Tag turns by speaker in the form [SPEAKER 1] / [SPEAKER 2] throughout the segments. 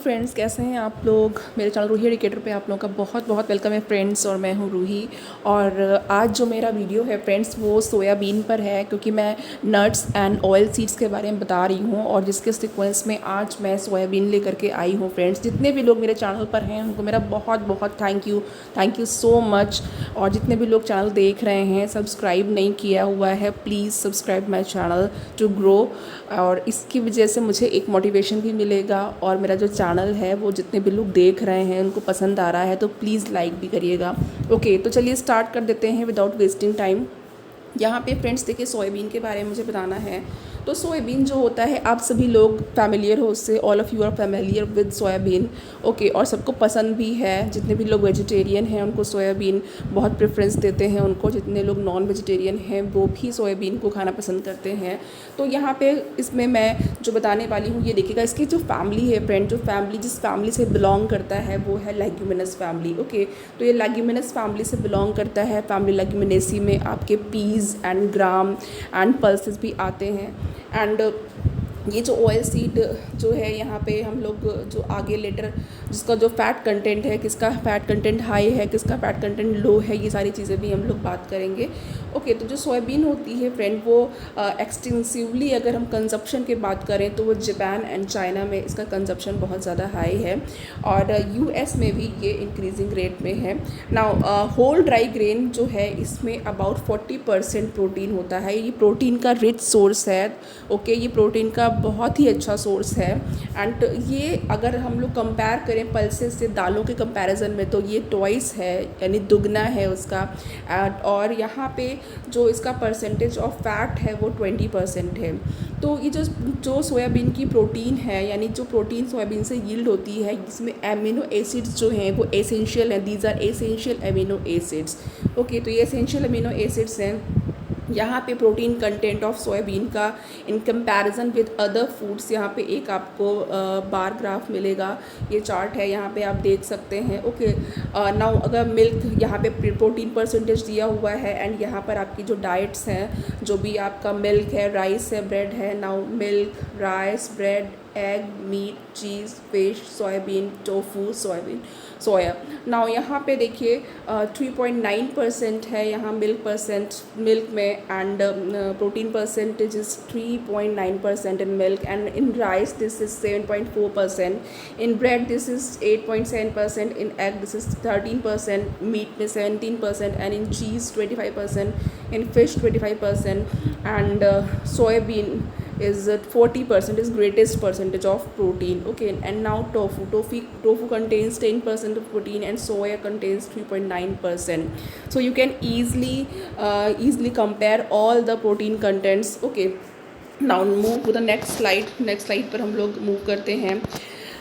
[SPEAKER 1] Friends, कैसे हैं आप लोग। मेरे चैनल रूही एडुकेटर पे आप लोगों का बहुत बहुत वेलकम है फ्रेंड्स। और मैं हूं रूही। और आज जो मेरा वीडियो है फ्रेंड्स वो सोयाबीन पर है, क्योंकि मैं नट्स एंड ऑयल सीड्स के बारे में बता रही हूं और जिसके सीक्वेंस में आज मैं सोयाबीन लेकर के आई हूं फ्रेंड्स। जितने भी लोग मेरे चैनल पर हैं उनको मेरा बहुत बहुत थैंक यू सो मच। और जितने भी लोग चैनल देख रहे हैं, सब्सक्राइब नहीं किया हुआ है, please subscribe my channel to grow. और इसकी वजह से मुझे एक मोटिवेशन भी मिलेगा और मेरा जो चैनल है वो जितने भी लोग देख रहे हैं उनको पसंद आ रहा है तो प्लीज़ लाइक भी करिएगा। ओके, तो चलिए स्टार्ट कर देते हैं विदाउट वेस्टिंग टाइम। यहाँ पे फ्रेंड्स देखिए, सोयाबीन के बारे में मुझे बताना है। तो सोयाबीन जो होता है, आप सभी लोग फैमिलियर हो उससे, all of you are familiar with soybean. Okay, और सबको पसंद भी है। जितने भी लोग वेजिटेरियन हैं उनको सोयाबीन बहुत प्रेफरेंस देते हैं उनको। जितने लोग नॉन वेजिटेरियन हैं वो भी सोयाबीन को खाना पसंद करते हैं। तो यहाँ पे इसमें मैं जो बताने वाली हूँ ये देखिएगा, इसकी जो फैमिली है फ्रेंड, जो फैमिली जिस फैमिली से बिलोंग करता है वो है लेग्यूमिनस फैमिली। ओके, तो ये लेग्यूमिनस फैमिली से बिलोंग करता है। फैमिली लेग्यूमिनेसी में आपके peas and gram and pulses भी आते हैं। एंड ये जो ऑयल सीड जो है, यहाँ पे हम लोग जो आगे लेटर जिसका जो फैट कंटेंट है, किसका फैट कंटेंट हाई है, किसका फैट कंटेंट लो है, ये सारी चीज़ें भी हम लोग बात करेंगे। ओके, तो जो सोयाबीन होती है फ्रेंड वो एक्सटेंसिवली अगर हम कंजप्शन की बात करें तो वो जापान एंड चाइना में इसका कंजप्शन बहुत ज़्यादा हाई है और यूएस में भी ये इंक्रीजिंग रेट में है। नाउ होल ड्राई ग्रेन जो है इसमें अबाउट 40% प्रोटीन होता है। ये प्रोटीन का रिच सोर्स है। ओके, ये प्रोटीन का बहुत ही अच्छा सोर्स है। एंड ये अगर हम लोग कंपेयर करें पल्सेस से, दालों के कंपैरिजन में, तो ये ट्वाइस है, यानी दुगना है उसका। और यहाँ पे जो इसका परसेंटेज ऑफ फैट है वो 20% है। तो ये जो सोयाबीन की प्रोटीन है, यानी जो प्रोटीन सोयाबीन से यील्ड होती है, इसमें एमिनो एसिड्स जो हैं वो एसेंशियल हैं। These are essential amino acids. Okay, तो ये एसेंशियल अमीनो एसिड्स हैं। यहाँ पे प्रोटीन कंटेंट ऑफ सोयाबीन का in comparison with other foods, यहाँ पे एक आपको बार ग्राफ मिलेगा। ये चार्ट है, यहाँ पे आप देख सकते हैं। ओके, नाउ अगर मिल्क, यहाँ पे प्रोटीन परसेंटेज दिया हुआ है एंड यहाँ पर आपकी जो डाइट्स हैं, जो भी आपका मिल्क है, राइस है, ब्रेड है। Now milk, rice, bread, egg, meat, cheese, fish, soybean, tofu, soya. Now यहाँ पे देखिए 3.9% है यहाँ मिल्क में। And protein percentage is 3.9% in milk. And in rice this is 7.4%, in bread this is 8.7%, in egg this is 13%, meat में 17%, and in cheese 25%, in fish 25%, and soybean is 40% is greatest percentage of protein. Okay, and now tofu contains 10% of protein and soya contains 3.9%. So you can easily compare all the protein contents. Okay, now move to the next slide पर हम लोग move करते हैं।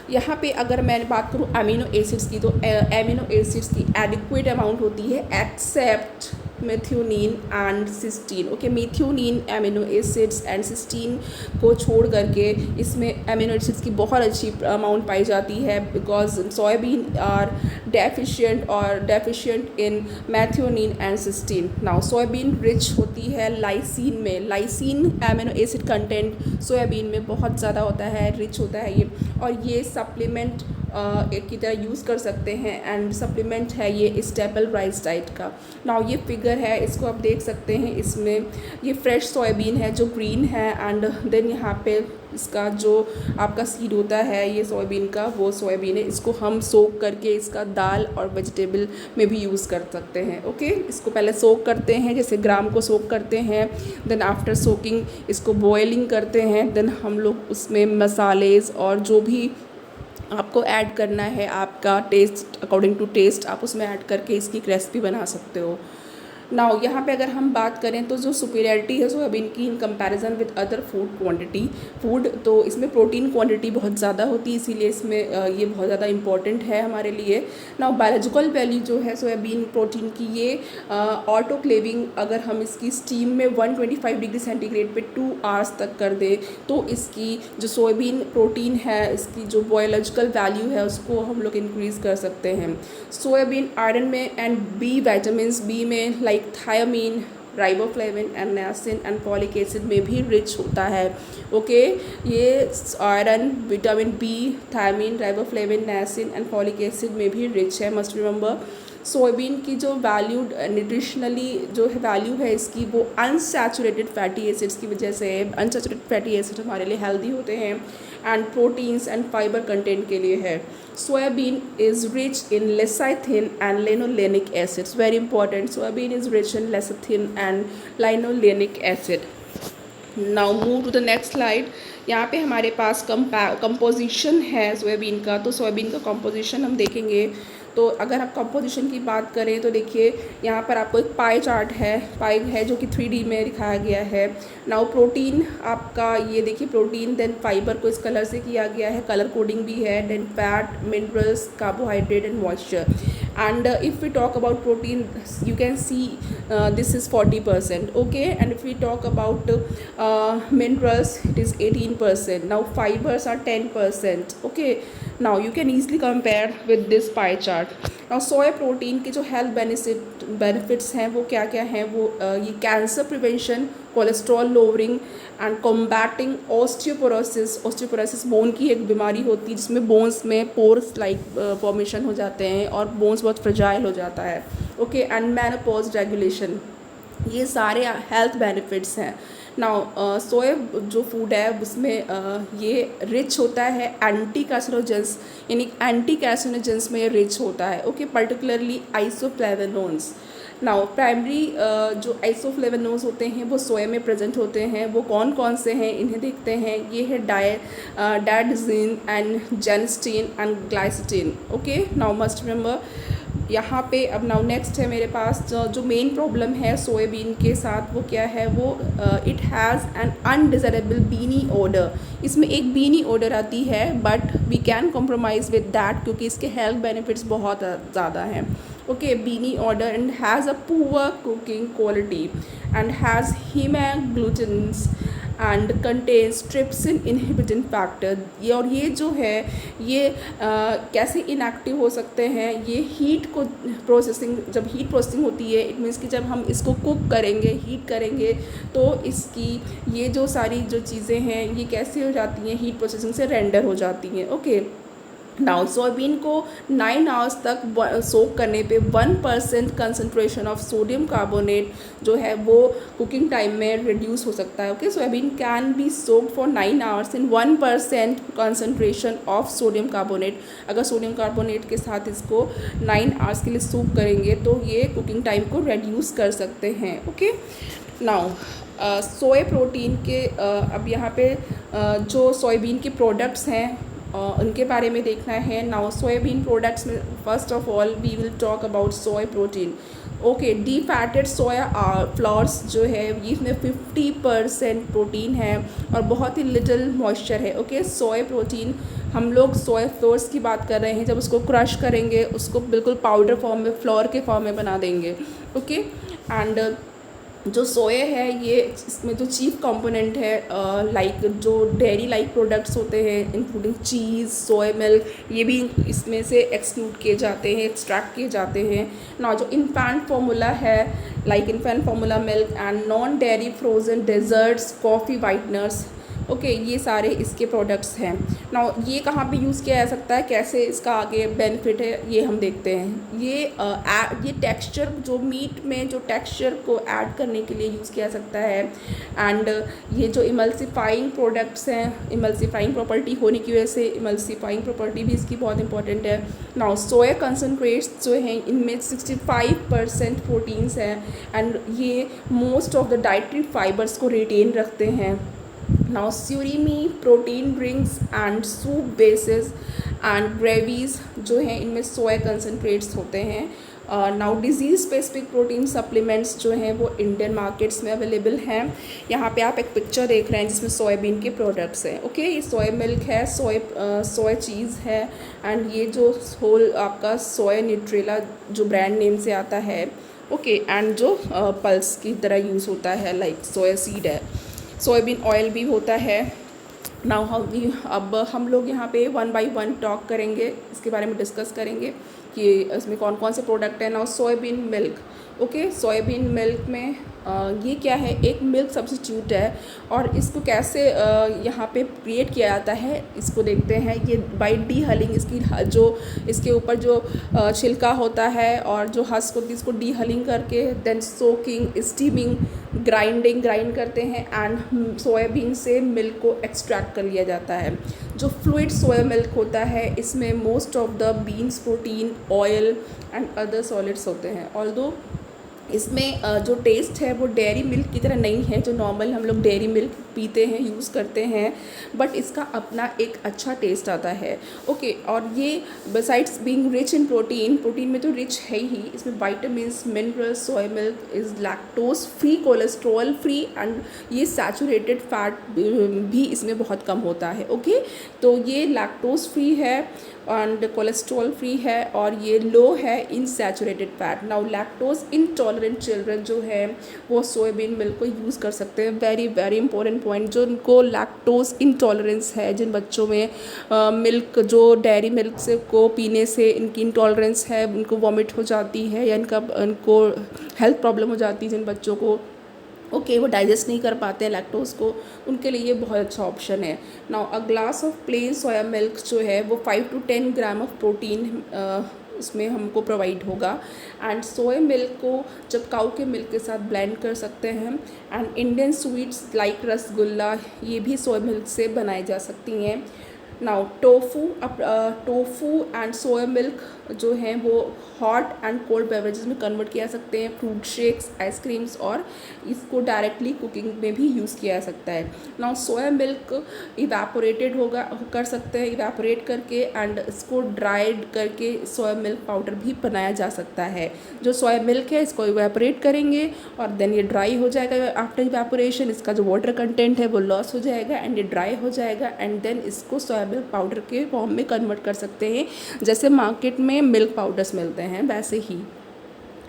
[SPEAKER 1] यहाँ पे अगर मैं बात करूँ अमीनो एसिड्स की, तो अमीनो एसिड्स की एडिक्वेट अमाउंट होती है except methionine and cysteine. Okay, methionine amino acids and cysteine को छोड़ करके इसमें अमीनो एसिड्स की बहुत अच्छी अमाउंट पाई जाती है, because soybean are deficient in methionine and cysteine. Now soybean rich होती है लाइसिन में। Lysine amino acid content soybean में बहुत ज़्यादा होता है, रिच होता है ये। और ये सप्लीमेंट एक की तरह यूज़ कर सकते हैं एंड सप्लीमेंट है ये स्टेपल राइस डाइट का। नाउ ये फिगर है, इसको आप देख सकते हैं। इसमें ये फ्रेश सोयाबीन है जो ग्रीन है, एंड देन यहाँ पे इसका जो आपका सीड होता है ये सोयाबीन का, वो सोयाबीन है। इसको हम सोक करके इसका दाल और वेजिटेबल में भी यूज़ कर सकते हैं। ओके, इसको पहले सोक करते हैं, जैसे ग्राम को सोक करते हैं, देन आफ्टर सोकिंग इसको बॉयलिंग करते हैं, देन हम लोग उसमें मसालेज और जो भी आपको ऐड करना है, आपका टेस्ट अकॉर्डिंग टू टेस्ट आप उसमें ऐड करके इसकी एक रेसिपी बना सकते हो। नाउ यहाँ पे अगर हम बात करें तो जो सुपीरियरिटी है सोयाबीन की in comparison with other food, तो इसमें प्रोटीन क्वांटिटी बहुत ज़्यादा होती है, इसीलिए इसमें ये बहुत ज़्यादा इंपॉर्टेंट है हमारे लिए। नाउ बायोलॉजिकल वैल्यू जो है सोयाबीन प्रोटीन की, ये ऑटोक्लेविंग अगर हम इसकी स्टीम में 125 डिग्री सेंटीग्रेड पे 2 आवर्स तक कर दें तो इसकी जो सोयाबीन प्रोटीन है, इसकी जो बायोलॉजिकल वैल्यू है उसको हम लोग इंक्रीज़ कर सकते हैं। सोयाबीन आयरन में एंड बी विटामिन बी में like thiamine, riboflavin and niacin and folic acid में भी रिच होता है। ओके, ये iron, vitamin B, thiamine, riboflavin, niacin and folic acid में भी रिच है। मस्ट रिमेंबर सोयाबीन की जो वैल्यूड न्यूट्रिशनली जो है वैल्यू है इसकी, वो अनसैचुरेटेड फैटी एसिड्स की वजह से है। अनसैचुरेटेड फैटी एसिड हमारे लिए हेल्दी होते हैं and proteins and fibre content के लिए है। Soybean is rich in lecithin and linolenic acids, very important. Soybean is rich in lecithin and linolenic acid. Now move to the next slide. यहाँ पे हमारे पास कंपोजिशन है soybean का। तो soybean का कंपोजिशन हम देखेंगे। तो अगर आप कंपोजिशन की बात करें तो देखिए यहाँ पर आपको एक पाई चार्ट है, पाई है जो कि 3D में दिखाया गया है। नाउ प्रोटीन आपका ये देखिए प्रोटीन, देन फाइबर को इस कलर से किया गया है, कलर कोडिंग भी है, then fat, minerals, carbohydrate and moisture. and if we talk about protein, you can see this is 40%. Okay, and if we talk about minerals, it is 18%. Now fibers are 10%. Okay, now you can easily compare with this pie chart. Now soy protein के जो health benefits हैं वो क्या क्या हैं, वो ये cancer prevention, cholesterol lowering and combating osteoporosis bone की एक बीमारी होती है जिसमें बोन्स में पोर्स लाइक फॉर्मेशन हो जाते हैं और बोन्स बहुत फ्रेजाइल हो जाता है। ओके, एंड मेनोपॉज रेगुलेशन, ये सारे हेल्थ बेनिफिट्स हैं। नाउ सोया जो फूड है उसमें ये रिच होता है एंटी कैंसरोजेंस, यानी एंटी कैंसरोजेंस में ये रिच होता है। Okay, particularly isoflavones. Now primary जो आइसोफ्लेवोनोन्स होते हैं वो सोया में प्रेजेंट होते हैं। वो कौन कौन से हैं इन्हें देखते हैं। ये है daidzein and genistein and glycitein. Okay, now must remember यहाँ पे। अब नाउ नेक्स्ट है मेरे पास जो मेन प्रॉब्लम है सोयाबीन के साथ वो क्या है, वो it has an undesirable beany odour. इसमें एक बीनी ओडर आती है but we can compromise with that क्योंकि इसके हेल्थ बेनिफिट्स बहुत ज़्यादा हैं। Okay, beany odour and has a poor cooking quality and has haemagglutinins and contains trypsin inhibiting factor. ये और ये जो है ये कैसे इनएक्टिव हो सकते हैं, ये हीट को प्रोसेसिंग, जब हीट प्रोसेसिंग होती है इट मीन्स कि जब हम इसको कुक करेंगे, हीट करेंगे तो इसकी ये जो सारी जो चीज़ें हैं ये कैसे हो जाती हैं, हीट प्रोसेसिंग से रेंडर हो जाती हैं। ओके, नाउ सोयाबीन को 9 आवर्स तक सोक करने पे 1% कंसनट्रेशन ऑफ सोडियम कार्बोनेट जो है वो कुकिंग टाइम में रिड्यूस हो सकता है। Okay, soybean can be soaked for 9 hours in 1% concentration of sodium carbonate. अगर सोडियम कार्बोनेट के साथ इसको 9 आवर्स के लिए सोक करेंगे तो ये कुकिंग टाइम को रिड्यूस कर सकते हैं। ओके, नाउ सोया प्रोटीन के अब यहाँ पे जो सोयाबीन के प्रोडक्ट्स हैं उनके बारे में देखना है। नाउ सोयाबीन प्रोडक्ट्स में first of all we will talk about soya protein. Okay, defatted soya flours जो है ये इसमें 50% प्रोटीन है और बहुत ही लिटिल मॉइस्चर है। ओके, सोया प्रोटीन हम लोग सोया फ्लोर्स की बात कर रहे हैं, जब उसको क्रश करेंगे उसको बिल्कुल पाउडर फॉर्म में, फ्लोर के फॉर्म में बना देंगे। ओके, एंड जो सोया है ये इसमें जो चीफ कंपोनेंट है लाइक जो डेयरी लाइक प्रोडक्ट्स होते हैं इंक्लूडिंग चीज़, सोया मिल्क, ये भी इसमें से एक्सक्लूड किए जाते हैं, एक्सट्रैक्ट किए जाते हैं। ना जो इन्फेंट फार्मूला है like infant formula milk and non dairy frozen desserts, coffee whiteners. Okay, ये सारे इसके प्रोडक्ट्स हैं। ना ये कहाँ पे यूज़ किया जा सकता है, कैसे इसका आगे बेनिफिट है ये हम देखते हैं। ये टेक्सचर जो मीट में जो टेक्सचर को ऐड करने के लिए यूज़ किया जा सकता है। एंड ये जो इमल्सिफाइंग प्रोडक्ट्स हैं, इमल्सिफाइंग प्रॉपर्टी होने की वजह से इमल्सिफाइंग प्रॉपर्टी भी इसकी बहुत इंपॉर्टेंट है। नाउ सोया कंसनट्रेट्स जो हैं इनमें 65% प्रोटीन्स हैं एंड ये most of the dietary fibres को रिटेन रखते हैं। Now surimi protein drinks and soup bases and gravies जो हैं इनमें सोया कंसनट्रेट्स होते हैं। Now disease specific protein supplements जो हैं वो इंडियन मार्केट्स में अवेलेबल हैं। यहाँ पे आप एक पिक्चर देख रहे हैं जिसमें सोयाबीन के प्रोडक्ट्स हैं। ओके, ये सोया मिल्क है, सोया चीज़ है एंड ये जो होल आपका सोया न्यूट्रेला जो ब्रांड नेम से आता है। ओके, एंड जो पल्स की तरह यूज़ होता है लाइक सोया सीड है। सोयाबीन ऑयल भी होता है। नाउ अब हम लोग यहाँ पे 1 बाय 1 टॉक करेंगे, इसके बारे में डिस्कस करेंगे कि इसमें कौन कौन से प्रोडक्ट हैं। Now soybean milk. Okay, soybean milk में ये क्या है, एक मिल्क सब्स्टिट्यूट है और इसको कैसे यहाँ पे क्रिएट किया जाता है इसको देखते हैं। ये बाय डीहलिंग, इसकी जो इसके ऊपर जो छिलका होता है और जो हस्क होती है इसको डीहलिंग करके देन सोकिंग, स्टीमिंग, ग्राइंड करते हैं एंड सोयाबीन से मिल्क को एक्सट्रैक्ट कर लिया जाता है। जो फ्लूइड सोया मिल्क होता है इसमें most of the beans, protein, oil and other solids होते हैं। ऑल्दो इसमें जो टेस्ट है वो डेयरी मिल्क की तरह नहीं है, जो नॉर्मल हम लोग डेयरी मिल्क पीते हैं, यूज़ करते हैं, बट इसका अपना एक अच्छा टेस्ट आता है। ओके, और ये besides being rich in protein में तो रिच है ही, इसमें vitamins, minerals, soya milk is lactose free, cholesterol free and ये सैचुरेटेड फैट भी इसमें बहुत कम होता है। ओके, तो ये लैक्टोज फ्री है एंड कोलेस्ट्रॉल फ्री है और ये लो है in saturated fat. Now lactose intolerant children जो है वो सोयाबीन मिल्क को यूज़ कर सकते हैं। वेरी वेरी इंपॉर्टेंट पॉइंट, जो उनको लैक्टोज इंटॉलरेंस है, जिन बच्चों में मिल्क जो डेयरी मिल्क से को पीने से इनकी इंटॉलरेंस है, उनको वॉमिट हो जाती है या इनको हेल्थ प्रॉब्लम हो जाती है जिन बच्चों को, ओके, वो डाइजेस्ट नहीं कर पाते हैं लैक्टोज को, उनके लिए ये बहुत अच्छा ऑप्शन है। Now a glass of plain soya milk जो है वो 5 to 10 ग्राम ऑफ प्रोटीन उसमें हमको प्रोवाइड होगा एंड सोया मिल्क को जब काऊ के मिल्क के साथ ब्लेंड कर सकते हैं and Indian sweets like rasgulla ये भी सोया मिल्क से बनाई जा सकती हैं। Now tofu and soya milk जो हैं वो हॉट एंड कोल्ड बेवरेजेस में कन्वर्ट किया जा सकते हैं, फ्रूट शेक्स, आइसक्रीम्स, और इसको डायरेक्टली कुकिंग में भी यूज़ किया जा सकता है। नाउ सोया मिल्क इवेपोरेटेड कर सकते हैं, इवेपोरेट करके एंड इसको ड्राइड करके सोया मिल्क पाउडर भी बनाया जा सकता है। जो सोया मिल्क है इसको इवेपोरेट करेंगे और देन ये ड्राई हो जाएगा। आफ्टर इवेपोरेशन इसका जो वाटर कंटेंट है वो लॉस हो जाएगा एंड ये ड्राई हो जाएगा एंड देन इसको सोया मिल्क पाउडर के फॉर्म में कन्वर्ट कर सकते हैं, जैसे मार्केट में मिल्क पाउडर्स मिलते हैं वैसे ही।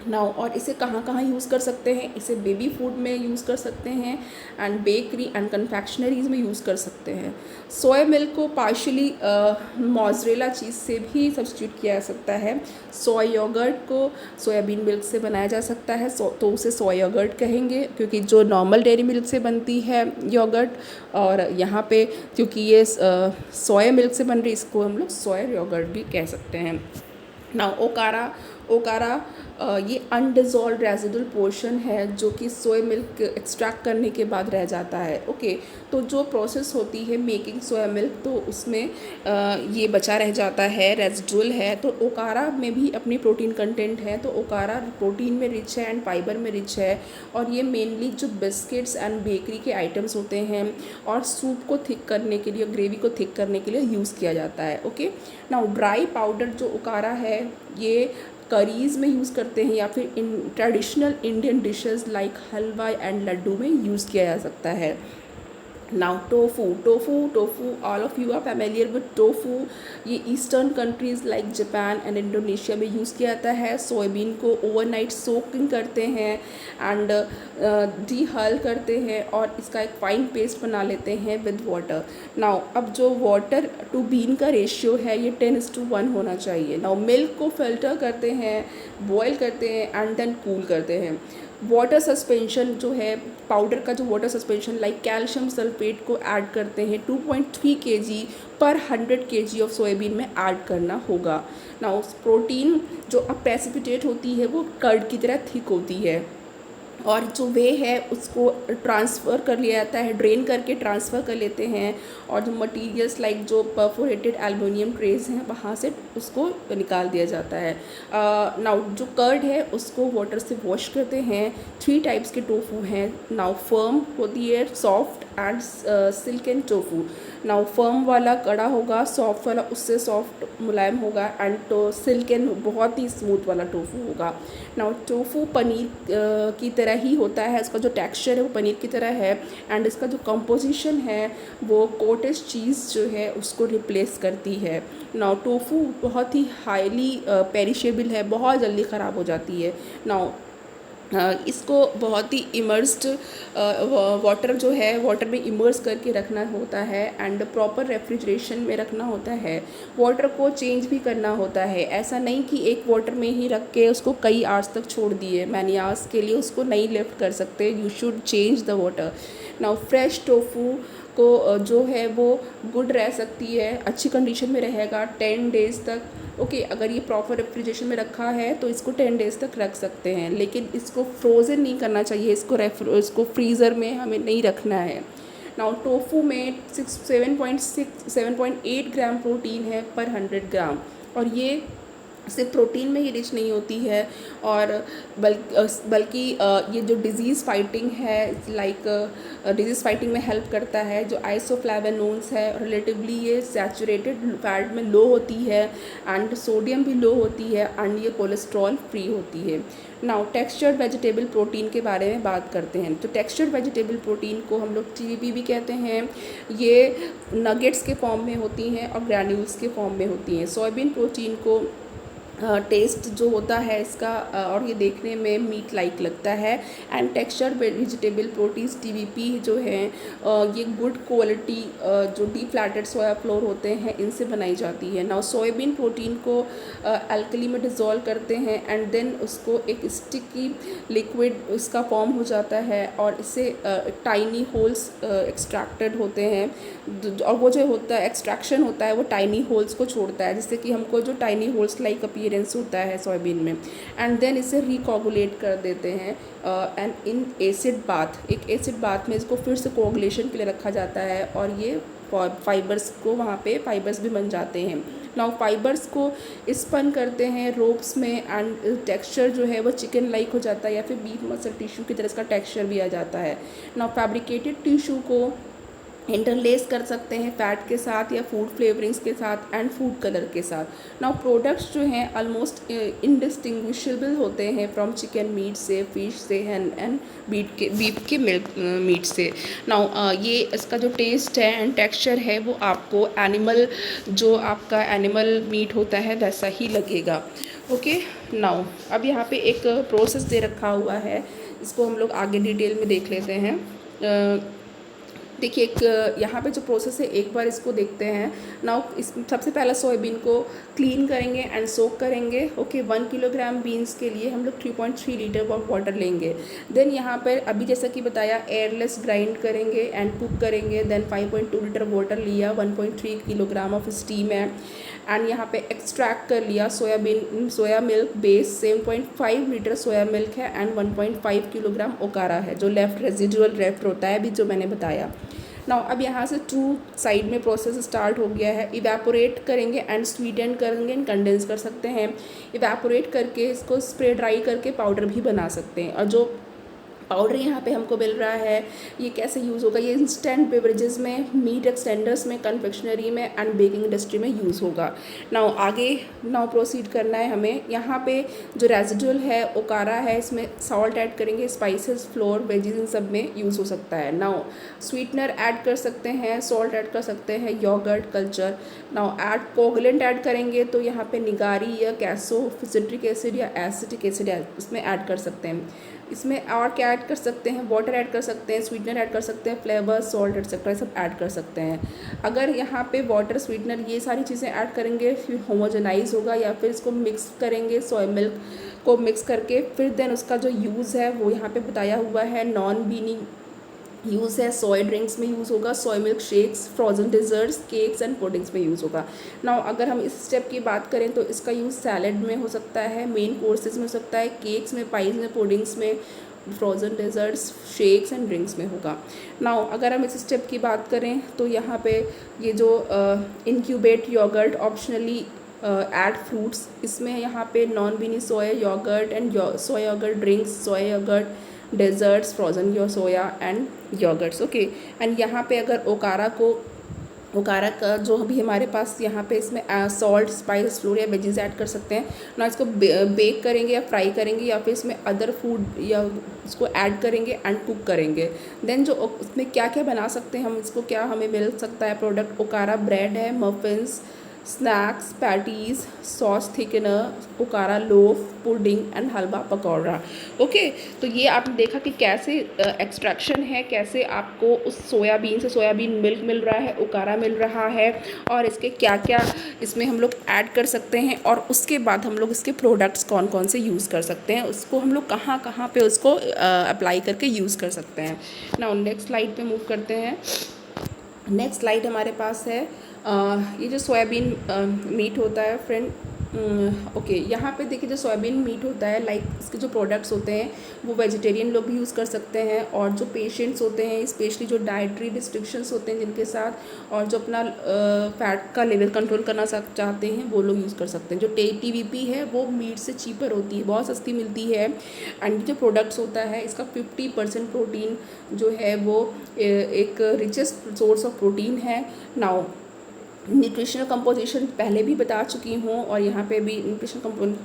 [SPEAKER 1] नाउ और इसे कहाँ कहाँ यूज़ कर सकते हैं, इसे बेबी फूड में यूज़ कर सकते हैं एंड बेकरी एंड कन्फेक्शनरीज़ में यूज़ कर सकते हैं। सोया मिल्क को पार्शियली मोज़रेला चीज़ से भी सब्स्टिट्यूट किया जा सकता है। सोया योगर्ट को सोयाबीन मिल्क से बनाया जा सकता है, तो उसे सोया योगर्ट कहेंगे, क्योंकि जो नॉर्मल डेयरी मिल्क से बनती है योगर्ट, और यहाँ पे क्योंकि ये सोया मिल्क से बन रही, इसको हम लोग सोया योगर्ट भी कह सकते हैं। नाउ ओकारा ये अनडिज़ोल्व्ड रेजिडुअल पोर्शन है जो कि सोया मिल्क एक्सट्रैक्ट करने के बाद रह जाता है। ओके, तो जो प्रोसेस होती है मेकिंग सोया मिल्क, तो उसमें ये बचा रह जाता है, रेजिडुअल है। तो ओकारा में भी अपनी प्रोटीन कंटेंट है, तो ओकारा प्रोटीन में रिच है एंड फाइबर में रिच है, और ये मेनली जो बिस्किट्स एंड बेकरी के आइटम्स होते हैं और सूप को थिक करने के लिए, ग्रेवी को थिक करने के लिए यूज़ किया जाता है। ओके, नाउ ड्राई पाउडर जो ओकारा है ये करीज़ में यूज़ करते हैं या फिर in traditional Indian dishes like halwa and laddoo में यूज़ किया जा सकता है। Now tofu all of you are familiar with tofu. ये eastern countries like Japan and Indonesia में यूज़ किया जाता है। सोयाबीन को ओवरनाइट सोकिंग करते हैं एंड डीहल करते हैं और इसका एक फाइन पेस्ट बना लेते हैं विद वाटर। नाउ अब जो वाटर टू बीन का रेशियो है ये 10:1 होना चाहिए। नाउ मिल्क को फिल्टर करते हैं, बॉयल करते हैं एंड देन कूल करते हैं। वाटर सस्पेंशन जो है, पाउडर का जो water suspension like calcium sulphate को ऐड करते हैं 2.3 kg पर 100 kg ऑफ सोयाबीन में ऐड करना होगा। नाउ प्रोटीन जो अब प्रेसिपिटेट होती है वो कर्ड की तरह थिक होती है, और जो वे है उसको ट्रांसफ़र कर लिया जाता है, ड्रेन करके ट्रांसफ़र कर लेते हैं, और जो मटेरियल्स लाइक जो परफोरेटेड एल्युमिनियम ट्रेस हैं वहाँ से उसको निकाल दिया जाता है। नाउ जो कर्ड है उसको वाटर से वॉश करते हैं। 3 टाइप्स के टोफू हैं। नाउ फर्म होती है, soft and silk and tofu. Now firm वाला कड़ा होगा, सॉफ्ट वाला उससे सॉफ्ट मुलायम होगा, एंड तो सिल्क एंड बहुत ही स्मूथ वाला टोफू होगा। नाउ टोफू पनीर की तरह ही होता है, इसका जो टेक्सचर है वो पनीर की तरह है, एंड इसका जो कंपोजिशन है वो कॉटेज चीज़ जो है उसको रिप्लेस करती है। नाउ टोफू बहुत ही हाईली पेरिशेबल है, बहुत जल्दी ख़राब हो जाती है। नाउ इसको बहुत ही इमर्स्ड वाटर जो है वाटर में इमर्स करके रखना होता है एंड प्रॉपर रेफ्रिजरेशन में रखना होता है। वाटर को चेंज भी करना होता है, ऐसा नहीं कि एक वाटर में ही रख के उसको कई आवर्स तक छोड़ दिए, मैनी आवर्स के लिए उसको नहीं लिफ्ट कर सकते, you should change the water. Now fresh tofu को जो है वो गुड रह सकती है, अच्छी कंडीशन में रहेगा 10 डेज़ तक। ओके अगर ये प्रॉपर रेफ्रिजरेशन में रखा है तो इसको 10 डेज़ तक रख सकते हैं, लेकिन इसको फ्रोज़न नहीं करना चाहिए, इसको फ्रीज़र में हमें नहीं रखना है। नाउ टोफू में 7.8 ग्राम प्रोटीन है पर 100 ग्राम, और ये सिर्फ प्रोटीन में ही रिच नहीं होती है, और बल्कि ये जो डिज़ीज़ फाइटिंग है लाइक डिज़ीज़ फाइटिंग में हेल्प करता है। जो आइसोफ्लेवोनोन्स है रिलेटिवली ये सैचुरेटेड फैट में लो होती है एंड सोडियम भी लो होती है एंड ये कोलेस्ट्रॉल फ्री होती है। नाउ टेक्सचर्ड वेजिटेबल प्रोटीन के बारे में बात करते हैं। तो टेक्सचर्ड वेजिटेबल प्रोटीन को हम लोग TVP भी कहते हैं। ये नगेट्स के फॉर्म में होती हैं और ग्रैन्यूल्स के फॉर्म में होती हैं। सोयाबीन प्रोटीन को टेस्ट जो होता है इसका और ये देखने में मीट लाइक लगता है। And texture vegetable proteins TVP जो हैं ये गुड क्वालिटी जो डीप फ्लैटेड सोया फ्लोर होते हैं इनसे बनाई जाती है। नाउ सोयाबीन प्रोटीन को अल्कली में डिज़ोल्व करते हैं एंड देन उसको एक स्टिकी लिक्विड उसका फॉर्म हो जाता है और इससे टाइनी होल्स एक्सट्रैक्टेड होते हैं, और वो जो होता है एक्सट्रैक्शन होता है वो टाइनी होल्स को छोड़ता है, जिससे कि हमको जो टाइनी होल्स लाइक अपीयरेंस होता है सोयाबीन में, एंड देन इसे रिकोगुलेट कर देते हैं एंड इन एसिड बाथ, एक एसिड बाथ में इसको फिर से कोगुलेशन के लिए रखा जाता है और ये फाइबर्स को वहाँ पे फाइबर्स भी बन जाते हैं। नाउ फाइबर्स को स्पन करते हैं रोप्स में एंड टेक्सचर जो है वो चिकन लाइक हो जाता है या फिर बीफ मसल टिश्यू की तरह इसका टेक्सचर भी आ जाता है। नाउ फैब्रिकेटेड टिश्यू को इंटरलेस कर सकते हैं फैट के साथ या फूड फ्लेवरिंग्स के साथ एंड फूड कलर के साथ। नाउ प्रोडक्ट्स जो हैं ऑलमोस्ट इंडिस्टिंग्विशेबल होते हैं फ्रॉम चिकन मीट से, फिश से एंड बीफ के मिल्क मीट से। नाउ ये इसका जो टेस्ट है एंड टेक्सचर है वो आपको एनिमल जो आपका एनिमल मीट होता है वैसा ही लगेगा। ओके नाउ अब यहाँ पे एक प्रोसेस दे रखा हुआ है, इसको हम लोग आगे डिटेल में देख लेते हैं। देखिए एक यहाँ पे जो प्रोसेस है एक बार इसको देखते हैं। नाउ इस सबसे पहला सोयाबीन को क्लीन करेंगे एंड सोक करेंगे। ओके 1 किलोग्राम बीन्स के लिए हम लोग 3.3 लीटर ऑफ वाटर लेंगे। देन यहाँ पर अभी जैसा कि बताया एयरलेस ग्राइंड करेंगे एंड कुक करेंगे। देन 5.2 लीटर वाटर लिया, 1.3 किलोग्राम ऑफ स्टीम है एंड यहाँ पे एक्सट्रैक्ट कर लिया soya milk base 7.5 litre soya milk है एंड 1.5 किलोग्राम ओकारा है जो रेजिडुअल लेफ्ट होता है अभी जो मैंने बताया। नाउ अब यहाँ से 2 साइड में प्रोसेस स्टार्ट हो गया है। इवेपोरेट करेंगे एंड स्वीटन करेंगे एंड कंडेंस कर सकते हैं। इवेपोरेट करके इसको स्प्रे ड्राई करके पाउडर भी बना सकते हैं। और जो पाउडर यहाँ पे हमको मिल रहा है ये कैसे यूज़ होगा, ये इंस्टेंट बेवरेजेस में, मीट एक्सटेंडर्स में, कन्फेक्शनरी में एंड बेकिंग इंडस्ट्री में यूज़ होगा। नाउ प्रोसीड करना है हमें। यहाँ पे जो रेजिडुअल है ओकारा है इसमें सॉल्ट ऐड करेंगे, स्पाइसेस, फ्लोर, वेजीज इन सब में यूज़ हो सकता है। नाउ स्वीटनर ऐड कर सकते हैं, सॉल्ट ऐड कर सकते हैं, yogurt, culture. Now coagulant add करेंगे तो यहाँ पे निगारी या कैसो, सिट्रिक एसिड या एसिटिक एसिड इसमें ऐड कर सकते हैं। इसमें और क्या ऐड कर सकते हैं, वाटर ऐड कर सकते हैं, स्वीटनर ऐड कर सकते हैं, फ्लेवर, सॉल्ट एक्सेट्रा सब ऐड कर सकते हैं। अगर यहाँ पे वाटर, स्वीटनर ये सारी चीज़ें ऐड करेंगे फिर होमोजेनाइज होगा, या फिर इसको मिक्स करेंगे सोया मिल्क को मिक्स करके, फिर देन उसका जो यूज़ है वो यहाँ पे बताया हुआ है। नॉन बीनी यूज़ है, सोया ड्रिंक्स में यूज़ होगा, soya milk shakes, frozen desserts, cakes and puddings में यूज़ होगा। नाउ अगर हम इस स्टेप की बात करें तो इसका यूज़ सैलड में हो सकता है, मेन कोर्सेज में हो सकता है, केक्स में, पाइज में, पुडिंग्स में, frozen desserts, shakes and drinks में होगा। नाउ अगर हम इस स्टेप की बात करें तो यहाँ पे ये जो incubate yogurt optionally add fruits, इसमें यहाँ पे non beany soya yogurt and soya yogurt drinks, soya yogurt desserts, frozen soya and yogurts. Okay and यहाँ पे अगर ओकारा का जो भी हमारे पास यहाँ पे इसमें सॉल्ट, स्पाइस, फ्लोर या वेजीज ऐड कर सकते हैं ना। इसको बेक करेंगे या फ्राई करेंगे या फिर इसमें अदर फूड या इसको ऐड करेंगे एंड कुक करेंगे। देन जो इसमें क्या क्या बना सकते हैं हम, इसको क्या हमें मिल सकता है प्रोडक्ट, ओकारा ब्रेड है, muffins, snacks, patties, sauce thickener, Okara loaf, pudding and halwa pakora. Okay, तो ये आपने देखा कि कैसे एक्सट्रैक्शन है, कैसे आपको उस सोयाबीन से सोयाबीन मिल्क मिल रहा है, ओकारा मिल रहा है, और इसके क्या क्या इसमें हम लोग ऐड कर सकते हैं, और उसके बाद हम लोग इसके प्रोडक्ट्स कौन कौन से यूज़ कर सकते हैं, उसको हम लोग कहाँ कहाँ पे उसको अप्लाई करके यूज़ कर सकते हैं। नाउ नेक्स्ट स्लाइड पे मूव करते हैं। नेक्स्ट स्लाइड हमारे पास है ये जो सोयाबीन मीट होता है फ्रेंड। ओके, यहाँ पे देखिए जो सोयाबीन मीट होता है, लाइक इसके जो प्रोडक्ट्स होते हैं वो वेजिटेरियन लोग भी यूज़ कर सकते हैं, और जो पेशेंट्स होते हैं, स्पेशली जो डाइटरी रिस्ट्रिक्शंस होते हैं जिनके साथ, और जो अपना फैट का लेवल कंट्रोल करना चाहते हैं, वो लोग यूज़ कर सकते हैं। जो TVP है वो मीट से चीपर होती है, बहुत सस्ती मिलती है। एंड जो प्रोडक्ट्स होता है इसका 50% प्रोटीन जो है वो एक रिचेस्ट सोर्स ऑफ प्रोटीन है। नाउ न्यूट्रिशनल कंपोजिशन पहले भी बता चुकी हूँ, और यहाँ पे भी न्यूट्रिशनल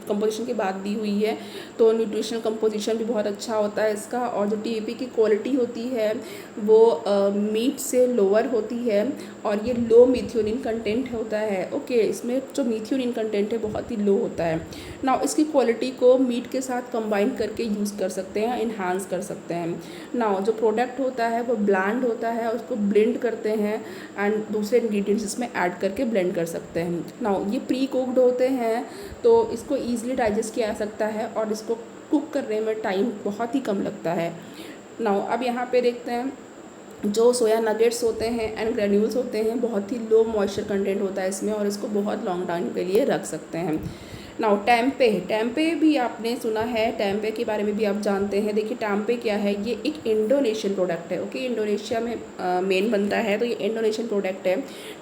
[SPEAKER 1] कंपोजिशन की बात दी हुई है, तो न्यूट्रिशनल कंपोजिशन भी बहुत अच्छा होता है इसका। और जो TVP की क्वालिटी होती है वो मीट से लोअर होती है, और ये लो मिथ्योनिन कंटेंट होता है। ओके, इसमें जो मिथ्योनिन कंटेंट है बहुत ही लो होता है। नाउ इसकी क्वालिटी को मीट के साथ कंबाइन करके यूज़ कर सकते हैं, इन्हांस कर सकते हैं। नाउ जो प्रोडक्ट होता है वो ब्लैंड होता है, उसको ब्लेंड करते हैं एंड दूसरे इंग्रेडिएंट्स इसमें ऐड करके ब्लेंड कर सकते हैं। नाउ ये प्री कुक्ड होते हैं, तो इसको ईजिली डाइजेस्ट किया जा सकता है, और इसको कुक करने में टाइम बहुत ही कम लगता है। नाउ अब यहाँ पे देखते हैं जो सोया नगेट्स होते हैं एंड ग्रेन्यूल्स होते हैं, बहुत ही लो मॉइस्चर कंटेंट होता है इसमें, और इसको बहुत लॉन्ग टाइम के लिए रख सकते हैं। नाउ टेम्पे भी आपने सुना है, टेम्पे के बारे में भी आप जानते हैं। देखिए टेम्पे क्या है, ये एक इंडोनेशियन प्रोडक्ट है। ओके, इंडोनेशिया में मेन बनता है, तो ये इंडोनेशियन प्रोडक्ट है।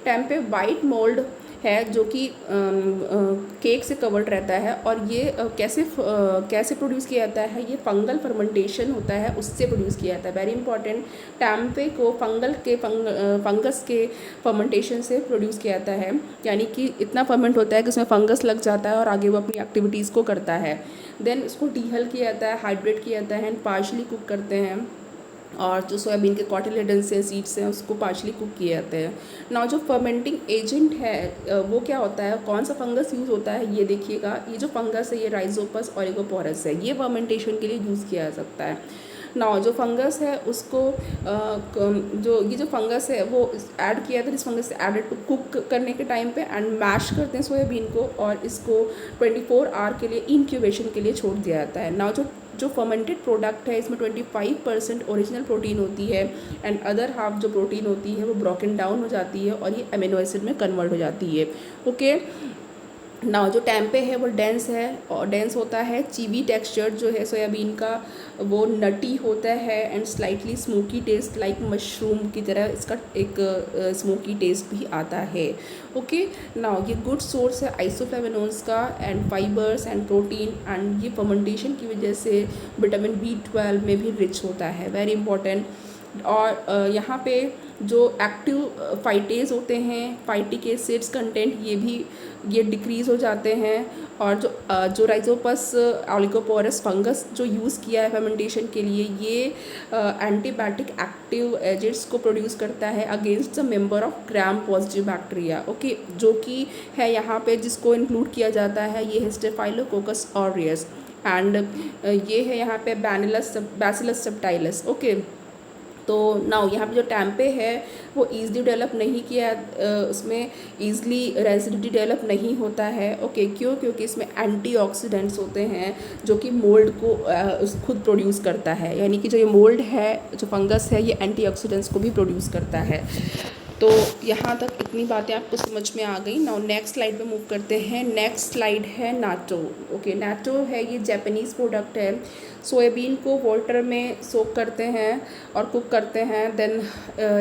[SPEAKER 1] टेम्पे वाइट मोल्ड है जो कि केक से कवर्ड रहता है, और ये कैसे प्रोड्यूस किया जाता है, ये फंगल फर्मेंटेशन होता है उससे प्रोड्यूस किया जाता है। वेरी इंपॉर्टेंट, टेम्पे को फंगस के फर्मेंटेशन से प्रोड्यूस किया जाता है, यानी कि इतना फर्मेंट होता है कि उसमें फंगस लग जाता है और आगे वो अपनी एक्टिविटीज़ को करता है। देन इसको डीहल किया जाता है, हाइड्रेट किया जाता है एंड पार्शली कुक करते हैं, और जो सोयाबीन के कॉटिलेडन्स हैं, सीड्स हैं, उसको पार्शली कुक किए जाते हैं। नाउ जो फर्मेंटिंग एजेंट है वो क्या होता है, कौन सा फंगस यूज़ होता है, ये देखिएगा। ये जो फंगस है ये राइजोपस ओलिगोपोरस है, ये फर्मेंटेशन के लिए यूज़ किया जा सकता है। नाउ जो फंगस है उसको ये जो फंगस है वो ऐड किया था, इस फंगस से एडेड टू कुक करने के टाइम पे, एंड मैश करते हैं सोयाबीन को, और इसको 24 आवर के लिए इंक्यूबेशन के लिए छोड़ दिया जाता है। नाउ जो फर्मेंटेड प्रोडक्ट है इसमें 25% ओरिजिनल प्रोटीन होती है, एंड अदर हाफ जो प्रोटीन होती है वो ब्रोकन डाउन हो जाती है, और ये अमीनो एसिड में कन्वर्ट हो जाती है। ओके, नाउ जो टेम्पे है वो डेंस है, और डेंस होता है। चीवी टेक्सचर जो है सोयाबीन का वो नटी होता है, and slightly smoky taste, like mushroom की तरह इसका एक स्मोकी टेस्ट भी आता है। ओके, नाउ ये गुड सोर्स है आइसोफ्लेवोनोन्स का, and fibres and protein, and ये फर्मेंटेशन की वजह से विटामिन B12 में भी रिच होता है, वेरी इंपॉर्टेंट। और यहाँ पे जो एक्टिव फाइटेज होते हैं, फाइटिक एसिड्स कंटेंट, ये डिक्रीज़ हो जाते हैं, और जो राइजोपस ओलिगोपोरस फंगस जो यूज़ किया है फर्मेंटेशन के लिए, ये एंटीबायोटिक एक्टिव एजेंट्स को प्रोड्यूस करता है against the member of gram positive bacteria. Okay, जो कि है यहाँ पे जिसको इंक्लूड किया जाता है, ये है स्टेफाइलोकोकस ऑरियस, एंड ये है यहाँ पे बैसिलस सबटाइलस। ओके, तो नाउ यहाँ पे जो टेम्पे है वो ईज़िली डेवलप नहीं किया, उसमें ईज़िली रेजिडिटी डेवलप नहीं होता है। ओके, क्योंकि इसमें एंटीऑक्सीडेंट्स होते हैं जो कि मोल्ड को खुद प्रोड्यूस करता है, यानी कि जो ये मोल्ड है, जो फंगस है, ये एंटीऑक्सीडेंट्स को भी प्रोड्यूस करता है। तो यहाँ तक इतनी बातें आपको समझ में आ गई। नाउ नेक्स्ट स्लाइड पे मूव करते हैं। नेक्स्ट स्लाइड है नाटो। ओके, नाटो है ये जापानीज़ प्रोडक्ट है। सोयाबीन को वाटर में सोक करते हैं और कुक करते हैं, देन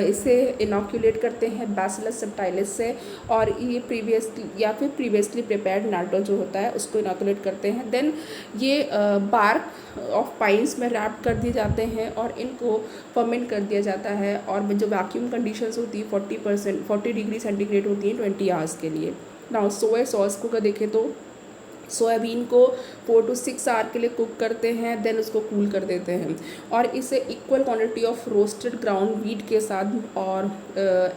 [SPEAKER 1] इसे इनोक्यूलेट करते हैं बैसिलस सबटाइलिस से, और ये प्रीवियसली प्रिपेयर्ड नाटो जो होता है उसको इनोक्यूलेट करते हैं। देन ये बार्क ऑफ पाइन्स में रैप कर दिए जाते हैं, और इनको फर्मेंट कर दिया जाता है, और जो वैक्यूम कंडीशंस होती है 40 डिग्री सेंटीग्रेड होती है 20 आवर्स के लिए। नाउ सोया सॉस को अगर देखें तो सोयाबीन को 4 to 6 आवर के लिए कुक करते हैं, देन उसको कूल कर देते हैं और इसे equal quantity of roasted ground wheat के साथ और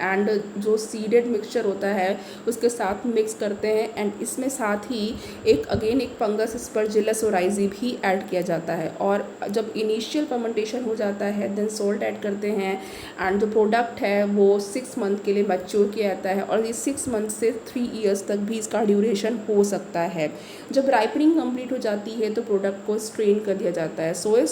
[SPEAKER 1] एंड जो सीडेड मिक्सचर होता है उसके साथ मिक्स करते हैं एंड इसमें साथ ही एक फंगस स्पर्जिलस ओराइजी भी ऐड किया जाता है। और जब इनिशियल फर्मेंटेशन हो जाता है देन सोल्ट ऐड करते हैं एंड जो प्रोडक्ट है वो 6 मंथ के लिए मैच्योर किया जाता है और ये 6 मंथ से 3 इयर्स तक भी इसका ड्यूरेशन हो सकता है। जब राइपनिंग कंप्लीट हो जाती है तो प्रोडक्ट को स्ट्रेन कर दिया जाता है। सोया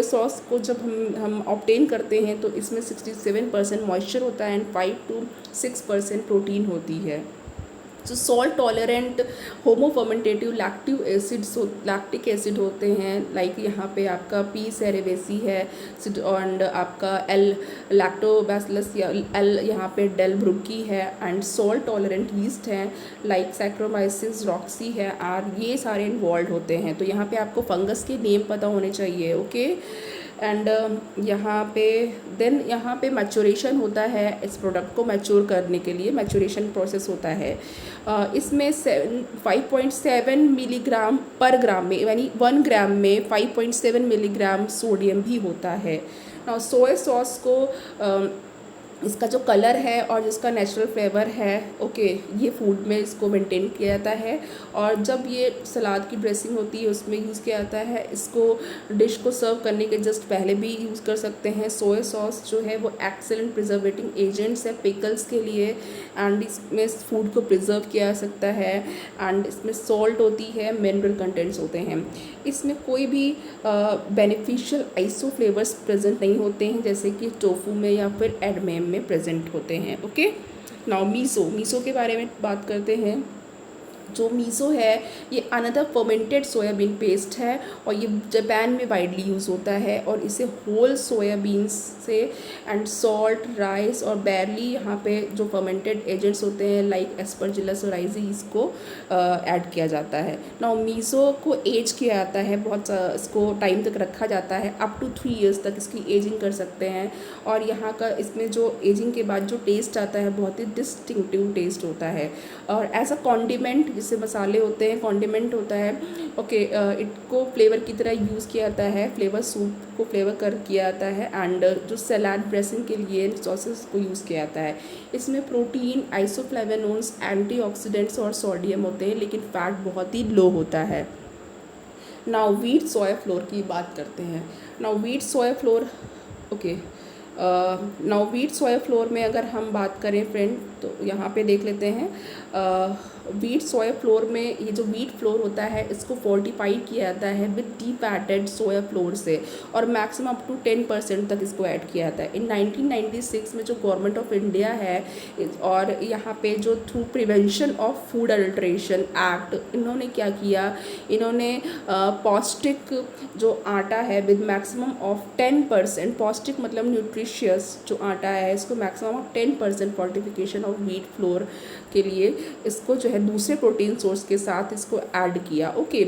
[SPEAKER 1] सॉस को जब हम ऑब्टेन करते हैं तो इसमें 67% मॉइस्चर होता है एंड 5 to 6% प्रोटीन होती है। जो सॉल्ट टॉलरेंट होमोफर्मेंटेटिव लैक्टिक एसिड होते हैं, लाइक यहाँ पे आपका पी सेरेवेसी है एंड आपका एल लैक्टोबैसिलस या एल यहाँ पे डेल ब्रुकी है एंड सॉल्ट टॉलरेंट यीस्ट हैं लाइक सैक्रोमाइसिस रॉक्सी है और ये सारे इन्वॉल्व होते हैं। तो यहाँ पे आपको फंगस के नेम पता होने चाहिए, ओके। एंड यहाँ पे मैच्योरेशन होता है। इस प्रोडक्ट को मैच्योर करने के लिए मैच्योरेशन प्रोसेस होता है। इसमें 5.7 मिलीग्राम पर ग्राम में, यानी 1 ग्राम में 5.7 मिलीग्राम सोडियम भी होता है। ना सोया सॉस को इसका जो कलर है और जिसका नेचुरल फ्लेवर है, ओके, ये फूड में इसको मेंटेन किया जाता है और जब ये सलाद की ड्रेसिंग होती है उसमें यूज़ किया जाता है। इसको डिश को सर्व करने के जस्ट पहले भी यूज़ कर सकते हैं। सोया सॉस जो है वो एक्सेलेंट प्रिजर्वेटिंग एजेंट्स है पिकल्स के लिए एंड इसमें फूड को प्रिजर्व किया जा सकता है एंड इसमें सॉल्ट होती है, मिनरल कंटेंट्स होते हैं। इसमें कोई भी बेनिफिशियल आइसो फ्लेवर्स प्रेजेंट नहीं होते हैं जैसे कि टोफू में या फिर एडमेम में प्रेजेंट होते हैं, ओके। नाउ मीसो के बारे में बात करते हैं। जो मीसो है ये अनदर फर्मेंटेड सोयाबीन पेस्ट है और ये जापान में वाइडली यूज़ होता है और इसे होल सोयाबीन्स से एंड सॉल्ट राइस और बैरली यहाँ पे जो फर्मेंटेड एजेंट्स होते हैं लाइक एस्परजिलस ओराइजी इसको ऐड किया जाता है। नाउ मीसो को एज किया जाता है, बहुत इसको टाइम तक रखा जाता है, अप टू 3 इयर्स तक इसकी एजिंग कर सकते हैं और यहाँ का इसमें जो एजिंग के बाद जो टेस्ट आता है बहुत ही डिस्टिंक्टिव टेस्ट होता है। और एज अ कॉन्डिमेंट, जिससे मसाले होते हैं, कॉन्डिमेंट होता है, ओके, इनको फ्लेवर की तरह यूज़ किया जाता है, फ्लेवर सूप को फ्लेवर कर किया जाता है एंड जो सलाद ड्रेसिंग के लिए सॉसेस को यूज़ किया जाता है। इसमें प्रोटीन, आइसोफ्लेवोनोन्स, एंटीऑक्सीडेंट्स और सोडियम होते हैं लेकिन फैट बहुत ही लो होता है। नाउ व्हीट सोया फ्लोर की बात करते हैं। Now wheat soya flour, okay, now wheat soya flour में अगर हम बात करें फ्रेंड तो यहाँ पे देख लेते हैं। व्हीट सोया फ्लोर में ये जो व्हीट फ्लोर होता है इसको फोर्टिफाइड किया जाता है with defatted soya flour से और मैक्सिमम अप टू 10% तक इसको ऐड किया जाता है। इन 1996 में जो गवर्नमेंट ऑफ इंडिया है और यहाँ पे जो through prevention of food adulteration act, इन्होंने क्या किया, इन्होंने पौष्टिक जो आटा है विद मैक्सिमम ऑफ 10%, पौष्टिक मतलब न्यूट्रिशियस जो आटा है इसको maximum of 10% fortification of wheat flour के लिए इसको जो है दूसरे प्रोटीन सोर्स के साथ इसको ऐड किया, ओके।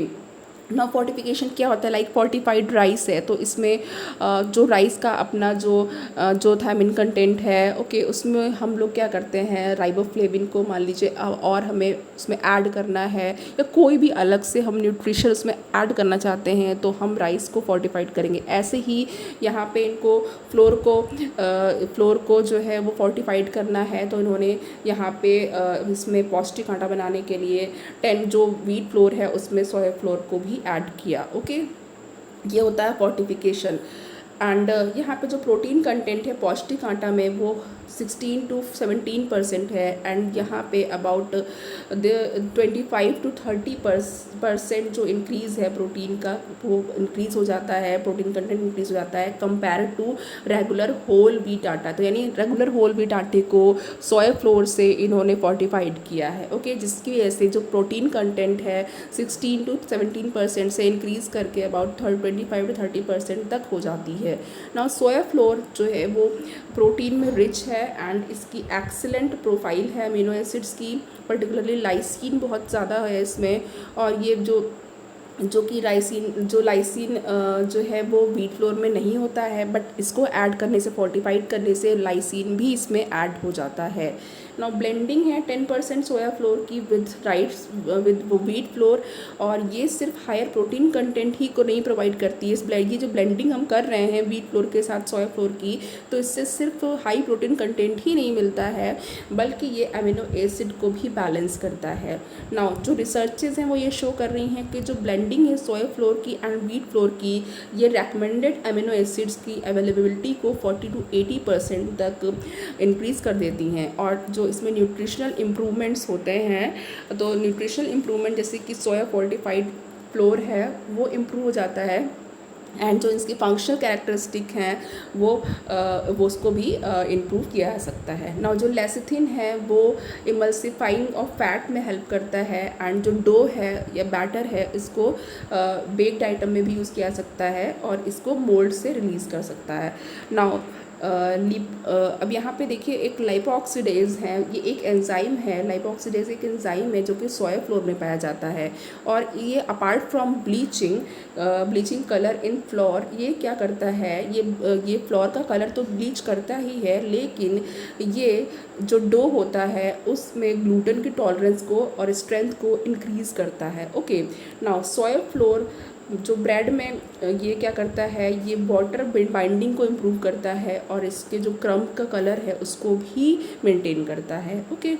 [SPEAKER 1] ना फोर्टिफिकेशन क्या होता है, लाइक फोर्टिफाइड राइस है तो इसमें जो राइस का अपना जो थायमिन कंटेंट है, ओके, उसमें हम लोग क्या करते हैं, राइबोफ्लेविन को मान लीजिए और हमें उसमें ऐड करना है या कोई भी अलग से हम न्यूट्रिशन उसमें ऐड करना चाहते हैं तो हम राइस को फोर्टिफाइड करेंगे। ऐसे ही यहाँ पे इनको फ्लोर को जो है वो फोर्टिफाइड करना है तो इन्होंने यहाँ पे इसमें पौष्टिक आटा बनाने के लिए 10 जो व्हीट फ्लोर है उसमें सोया फ्लोर को भी ऐड किया, ओके। ये होता है फोर्टिफिकेशन एंड यहाँ पे जो प्रोटीन कंटेंट है पौष्टिक आटा में वो 16 to 17% है एंड यहाँ पे अबाउट 25 to 30% जो इंक्रीज़ है प्रोटीन का वो इंक्रीज़ हो जाता है, प्रोटीन कंटेंट इंक्रीज़ हो जाता है compare to regular whole wheat आटा। तो यानी रेगुलर होल व्हीट आटे को सोया फ्लोर से इन्होंने फोर्टिफाइड किया है, ओके, जिसकी वजह से जो प्रोटीन कंटेंट है 16 to 17% से इंक्रीज़ करके अबाउट 25 to 30% तक हो जाती है। नाउ सोया फ्लोर जो है वो प्रोटीन में रिच है एंड इसकी एक्सीलेंट प्रोफाइल है अमीनो एसिड्स की, पर्टिकुलरली लाइसिन बहुत ज़्यादा है इसमें और ये जो लाइसिन जो है वो व्हीट फ्लोर में नहीं होता है बट इसको ऐड करने से, फोर्टिफाइड करने से लाइसिन भी इसमें ऐड हो जाता है। नाउ ब्लेंडिंग है 10% सोया फ्लोर की with rice with wheat flour, और ये सिर्फ हायर प्रोटीन कंटेंट ही को नहीं प्रोवाइड करती है। ये जो ब्लेंडिंग हम कर रहे हैं व्हीट फ्लोर के साथ सोया फ्लोर की, तो इससे सिर्फ हाई प्रोटीन कंटेंट ही नहीं मिलता है, बल्कि ये अमीनो एसिड को भी बैलेंस करता है। नाउ जो रिसर्चेज हैं वो ये शो कर रही हैं कि जो ब्लेंडिंग है सोया फ्लोर की एंड व्हीट फ्लोर की, ये रेकमेंडेड अमीनो एसिड्स की अवेलेबिलिटी को 40 to 80% तक इंक्रीज़ कर देती हैं। और जो इसमें न्यूट्रिशनल इम्प्रूवमेंट्स होते हैं, तो न्यूट्रिशनल इम्प्रूवमेंट जैसे कि सोया फोर्टिफाइड फ्लोर है वो इम्प्रूव हो जाता है, एंड जो इसकी फंक्शनल कैरेक्टरिस्टिक हैं वो उसको भी इम्प्रूव किया जा सकता है। नाउ जो लेसिथिन है वो इमल्सिफाइंग ऑफ फैट में हेल्प करता है, एंड जो डो है या बैटर है इसको बेक्ड आइटम में भी यूज़ किया जा सकता है और इसको मोल्ड से रिलीज़ कर सकता है। नाउ अब यहाँ पे देखिए एक लाइपोऑक्सीडेज है, ये एक एंजाइम है। लाइपोऑक्सीडेज एक एंजाइम है जो कि सोया फ्लोर में पाया जाता है, और ये apart from bleaching colour in floor, ये क्या करता है, ये फ्लोर का कलर तो ब्लीच करता ही है, लेकिन ये जो डो होता है उसमें ग्लूटेन की टॉलरेंस को और स्ट्रेंथ को इंक्रीज़ करता है। ओके, नाउ सोया फ्लोर जो ब्रेड में ये क्या करता है, ये वाटर बाइंडिंग को इम्प्रूव करता है और इसके जो क्रम्ब का कलर है उसको भी मेंटेन करता है। ओके,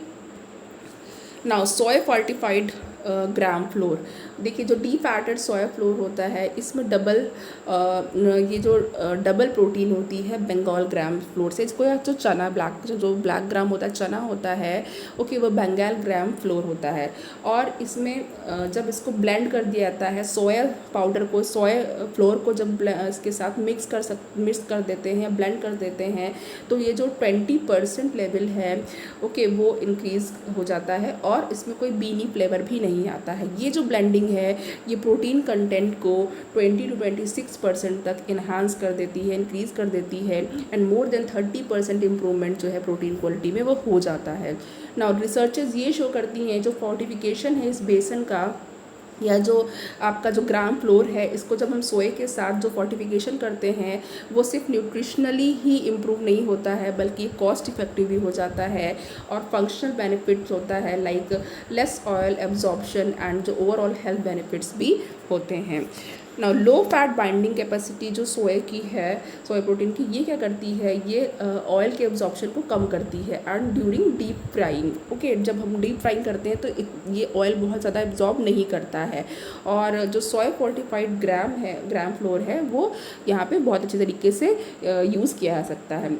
[SPEAKER 1] नाउ सोया फॉर्टिफाइड ग्राम फ्लोर, देखिए जो डी फैटेड सोया फ्लोर होता है इसमें ये जो डबल प्रोटीन होती है बंगाल ग्राम फ्लोर से। इसको जो चना जो ब्लैक ग्राम होता है चना होता है, ओके, वो बंगाल ग्राम फ्लोर होता है। और इसमें जब इसको ब्लेंड कर दिया जाता है सोया पाउडर को, सोया फ्लोर को जब इसके साथ मिक्स कर देते हैं, ब्लेंड कर देते हैं, तो ये जो 20% लेवल है, ओके, वो इंक्रीज़ हो जाता है और इसमें कोई बीनी फ्लेवर भी नहीं आता है। ये जो ब्लेंडिंग है ये प्रोटीन कंटेंट को 20 to 26% तक इन्हांस कर देती है, इंक्रीज़ कर देती है, एंड मोर देन 30% इम्प्रूवमेंट जो है प्रोटीन क्वालिटी में वो हो जाता है। नाउ रिसर्चेज ये शो करती हैं जो फोर्टिफिकेशन है इस बेसन का, या जो आपका जो ग्राम फ्लोर है, इसको जब हम सोए के साथ जो फोर्टिफिकेशन करते हैं वो सिर्फ न्यूट्रिशनली ही इम्प्रूव नहीं होता है बल्कि कॉस्ट इफेक्टिव भी हो जाता है और फंक्शनल बेनिफिट्स होता है like less oil absorption and जो ओवरऑल हेल्थ बेनिफिट्स भी होते हैं। Now low fat binding capacity जो सोए की है, सोया प्रोटीन की, ये क्या करती है, ये ऑयल के एब्जॉर्प्शन को कम करती है and during deep frying, okay, जब हम डीप फ्राइंग करते हैं तो ये ऑयल बहुत ज़्यादा एब्जॉर्ब नहीं करता है। और जो सोया फोर्टिफाइड ग्राम फ्लोर है वो यहाँ पे बहुत अच्छे तरीके से यूज़ किया जा सकता है।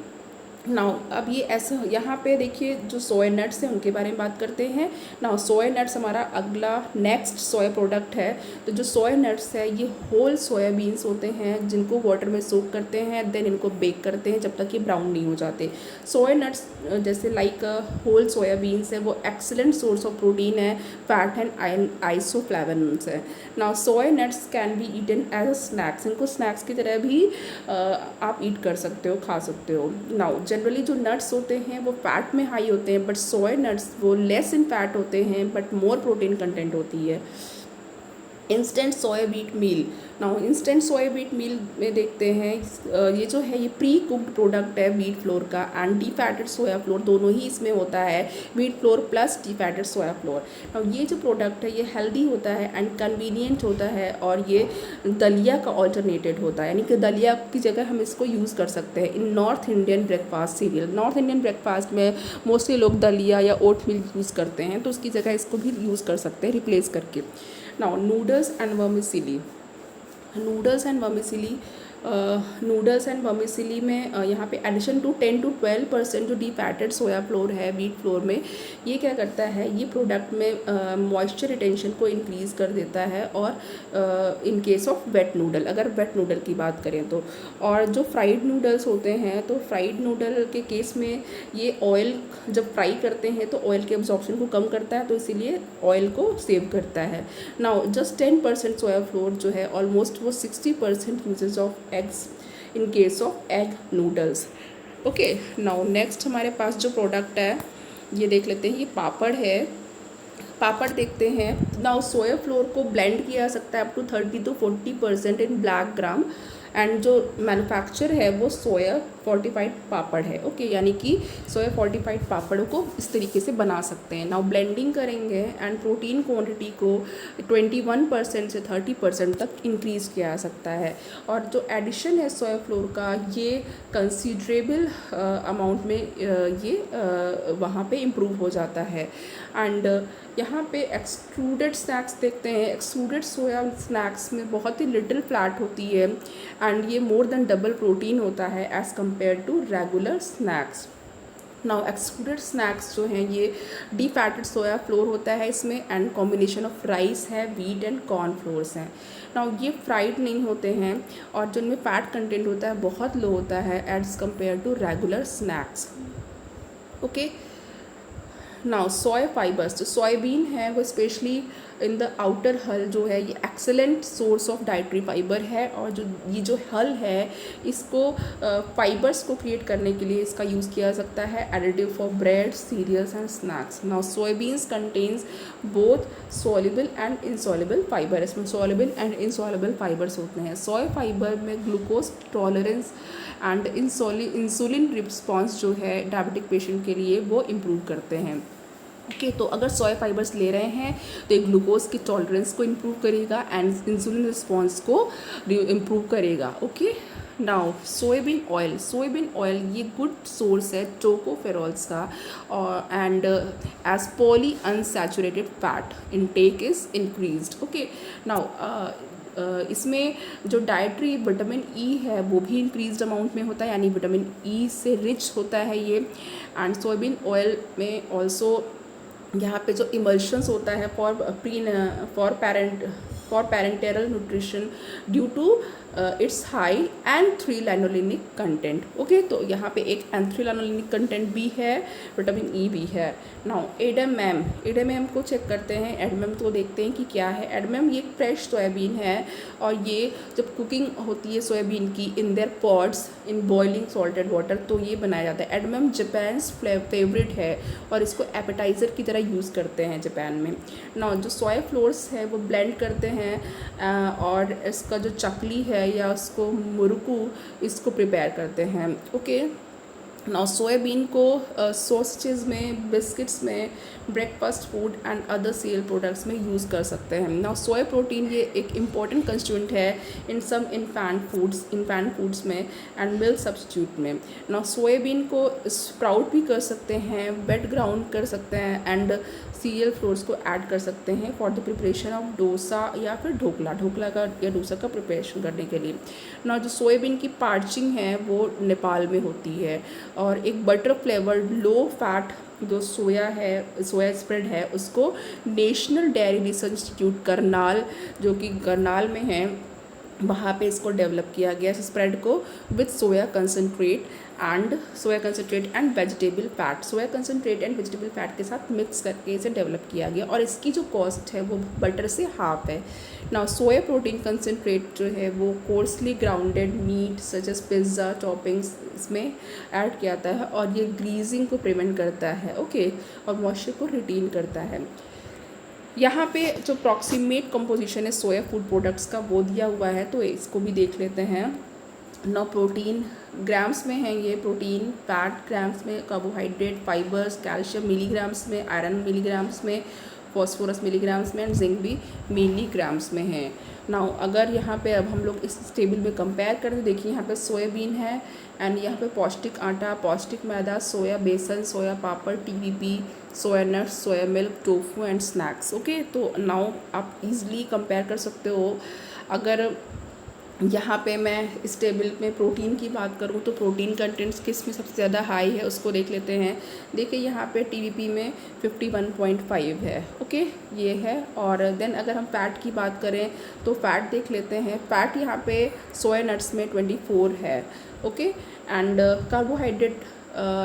[SPEAKER 1] नाउ अब ये ऐसा यहाँ पे देखिए जो सोया नट्स हैं उनके बारे में बात करते हैं। नाउ सोया नट्स हमारा अगला नेक्स्ट सोया प्रोडक्ट है। तो जो सोया नट्स है ये होल सोयाबीन्स होते हैं जिनको वाटर में सोक करते हैं, देन इनको बेक करते हैं जब तक ये ब्राउन नहीं हो जाते। सोया नट्स जैसे लाइक होल सोयाबीन्स है वो एक्सीलेंट सोर्स ऑफ प्रोटीन है, फैट एंड आइसोफ्लेवोनोइड्स है। Now soya nuts can be eaten as a snacks, इनको स्नैक्स की तरह भी आप ईट कर सकते हो, खा सकते हो। नाउ जनरली जो नट्स होते हैं वो फैट में हाई होते हैं, बट सोया नट्स वो लेस इन फैट होते हैं बट मोर प्रोटीन कंटेंट होती है। Instant soya beat meal, now instant soya beat meal में देखते हैं ये जो है ये प्री कुक्ड प्रोडक्ट है व्हीट फ्लोर का and defatted soya flour, दोनों ही इसमें होता है, wheat flour plus defatted soya flour. Now ये जो प्रोडक्ट है ये हेल्दी होता है एंड कन्वीनियंट होता है और ये दलिया का ऑल्टरनेटेड होता है, यानी कि दलिया की जगह हम इसको यूज़ कर सकते हैं in North Indian breakfast cereal. North Indian breakfast में मोस्टली लोग दलिया या ओट मिल यूज़ करते हैं, तो उसकी जगह इसको भी यूज़ कर सकते हैं रिप्लेस करके। Now noodles and vermicelli, noodles and vermicelli में यहाँ पे एडिशन टू 10 to 12% जो डी फैटेड सोया फ्लोर है व्हीट फ्लोर में, ये क्या करता है, ये प्रोडक्ट में मॉइस्चर रिटेंशन को इंक्रीज़ कर देता है और in case of wet noodle, अगर वेट नूडल की बात करें तो। और जो फ्राइड नूडल्स होते हैं तो फ्राइड नूडल के केस में ये ऑयल जब फ्राई करते हैं तो ऑयल के एब्जॉर्प्शन को कम करता है, तो इसीलिए ऑयल को सेव करता है। नाउ जस्ट 10% सोया फ्लोर जो है ऑलमोस्ट वो 60% uses of eggs in case of egg noodles. Okay, now next हमारे पास जो प्रोडक्ट है ये देख लेते हैं, ये पापड़ है। पापड़ देखते हैं। नाउ सोया फ्लोर को ब्लेंड किया जा सकता है up to 30 to 40% in black gram, and जो मैन्युफैक्चर है वो सोया फोर्टिफाइड पापड़ है। ओके, यानी कि सोया फोर्टिफाइड पापड़ों को इस तरीके से बना सकते हैं। नाउ ब्लेंडिंग करेंगे एंड प्रोटीन क्वांटिटी को 21% से 30% तक इंक्रीज़ किया जा सकता है। और जो एडिशन है सोया फ्लोर का, ये कंसीडरेबल अमाउंट में ये वहाँ पे इम्प्रूव हो जाता है। एंड यहाँ पे एक्सट्रूडेड स्नैक्स देखते हैं। एक्सट्रूडेड सोया स्नैक्स में बहुत ही लिटिल फ्लैट होती है एंड ये मोर देन डबल प्रोटीन होता है as compared to regular snacks. Now extruded snacks जो हैं ये डीफैटेड सोया फ्लोर होता है इसमें, एंड कॉम्बिनेशन ऑफ राइस है, वीट एंड कॉर्न फ्लोर्स हैं। नाउ ये फ्राइड नहीं होते हैं और जिनमें फ़ैट कंटेंट होता है बहुत लो होता है as compared to regular snacks. Okay, now soya fibres, जो सोयाबीन है वो स्पेशली इन द आउटर हल जो है ये excellent source of dietary fibre है। और जो हल है इसको फाइबर्स को क्रिएट करने के लिए इसका यूज़ किया जा सकता है additive for bread, cereals and snacks. Now soybeans contains both soluble and insoluble fibre, इसमें सॉल्युबल एंड इनसॉल्युबल फाइबर्स होते हैं। सोया फाइबर में glucose tolerance and insulin response जो है डायबिटिक पेशेंट के लिए वो इम्प्रूव करते हैं। ओके, तो अगर सोया फाइबर्स ले रहे हैं तो ये ग्लूकोज की टॉलरेंस को इम्प्रूव करेगा एंड इंसुलिन रिस्पॉन्स को इम्प्रूव करेगा। ओके, नाउ सोयाबीन ऑयल ये गुड सोर्स है टोकोफेरोल्स का और and as polyunsaturated fat intake is increased. Okay, now इसमें जो डाइटरी विटामिन ई है वो भी इंक्रीज्ड अमाउंट में होता है, यानी विटामिन ई से रिच होता है ये। एंड सोयाबीन ऑयल में ऑल्सो यहाँ पे जो इमल्शंस होता है for parenteral nutrition due to its high linolenic content. Okay, तो यहाँ पे एक एंथ्रीलानोलिनिक कंटेंट भी है, विटामिन ई भी है। नाउ एडेमैम को चेक करते हैं। एडेमैम को देखते हैं कि क्या है। एडेमैम ये फ्रेश सोयाबीन है और ये जब कुकिंग होती है सोयाबीन की in their pods in boiling salted water तो ये बनाया जाता है। एडेमैम जापान्स फेवरेट है और इसको एपेटाइज़र की तरह यूज़ करते हैं जापान में। नाउ जो सोया फ्लोर्स है वो ब्लेंड करते हैं और इसका जो चकली है या उसको मुरुकू इसको प्रिपेयर करते हैं। ओके, नाउ सोयाबीन को सॉसेजेस में, बिस्किट्स में, breakfast food and other serial products में यूज़ कर सकते हैं। नाउ सोया प्रोटीन ये एक इम्पॉर्टेंट कंस्टिट्यूएंट है इन सम इनफैंट फूड्स में एंड मिल्क सब्स्टिट्यूट में। नाउ सोयाबीन को स्प्राउट भी कर सकते हैं, वेट ग्राउंड कर सकते हैं एंड सीरियल फ्लोर्स को ऐड कर सकते हैं for the preparation of dosa या फिर ढोकला का या डोसा का प्रिपरेशन करने के लिए। नाउ जो सोयाबीन की पार्चिंग है वो नेपाल में होती है और एक बटर फ्लेवर्ड लो फैट जो सोया स्प्रेड है उसको national dairy research institute Karnal, जो कि करनाल में है, वहाँ पे इसको डेवलप किया गया इस स्प्रेड को with soya concentrate and vegetable fat के साथ मिक्स करके इसे डेवलप किया गया और इसकी जो कॉस्ट है वो बटर से हाफ है। नाउ सोया प्रोटीन कंसनट्रेट जो है वो coarsely grounded meat such as pizza toppings इसमें ऐड किया जाता है और ये ग्रीजिंग को प्रिवेंट करता है। ओके, और मॉइस्चर को रिटेन करता है। यहाँ पे जो प्रॉक्सिमेट कंपोजिशन है सोया फूड प्रोडक्ट्स का वो दिया हुआ है, तो इसको भी देख लेते हैं। नाउ प्रोटीन ग्राम्स में है ये प्रोटीन, फैट ग्राम्स में, कार्बोहाइड्रेट, फाइबर्स, कैल्शियम मिलीग्राम्स में, आयरन मिलीग्राम्स में, फॉस्फोरस मिलीग्राम्स में एंड जिंक भी मिलीग्राम्स में है। नाउ अगर यहाँ पे अब हम लोग इस टेबल में कंपेयर करें तो देखिए यहाँ पे सोयाबीन है एंड यहाँ पे पौष्टिक आटा, पौष्टिक मैदा, सोया बेसन, सोया पापड़, TVP, soya nuts, soya milk, tofu and snacks. Okay, तो नाउ आप इजीली कंपेयर कर सकते हो। अगर यहाँ पे मैं इस टेबल में प्रोटीन की बात करूँ तो प्रोटीन कंटेंट्स किस में सबसे ज़्यादा हाई है उसको देख लेते हैं। देखिए यहाँ पे TVP में 51.5 है। ओके, ये है। और देन अगर हम फ़ैट की बात करें तो फ़ैट देख लेते हैं। फ़ैट यहाँ पे सोया नट्स में 24 है। Okay, and carbohydrate,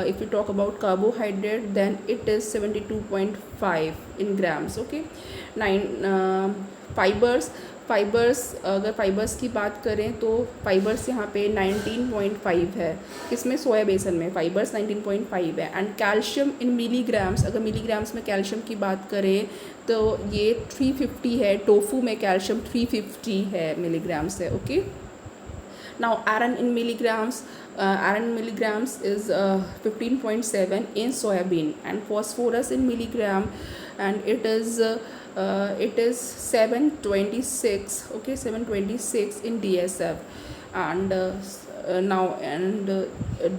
[SPEAKER 1] if you talk about carbohydrate then it is 72.5 in grams. Okay, 9 fibres अगर फाइबर्स की बात करें तो फाइबर्स यहाँ पे 19.5 है। इसमें सोया बेसन में फाइबर्स 19.5 है। एंड कैल्शियम इन मिलीग्राम्स, अगर मिलीग्राम्स में कैल्शियम की बात करें तो ये 350 है। टोफू में कैल्शियम 350 है मिलीग्राम्स है। Okay, Now iron in milligrams, iron milligrams is 15.7 in soybean, and phosphorus in milligram, and it is 726, okay, 726 in DSF. And now and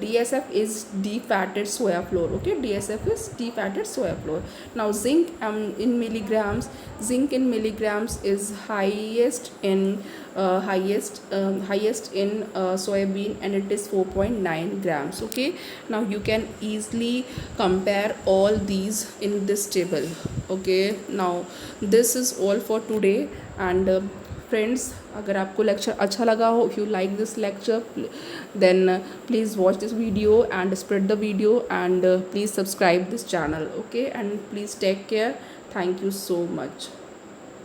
[SPEAKER 1] DSF is defatted soya flour, okay, DSF is defatted soya flour. Now zinc in milligrams, zinc in milligrams is highest in highest in soybean, and it is 4.9 grams, okay. Now you can easily compare all these in this table, okay. Now this is all for today, and friends, अगर आपको lecture अच्छा लगा हो, if you like this lecture, then please watch this video and spread the video, and please subscribe this channel, okay, and please take care. Thank you so much.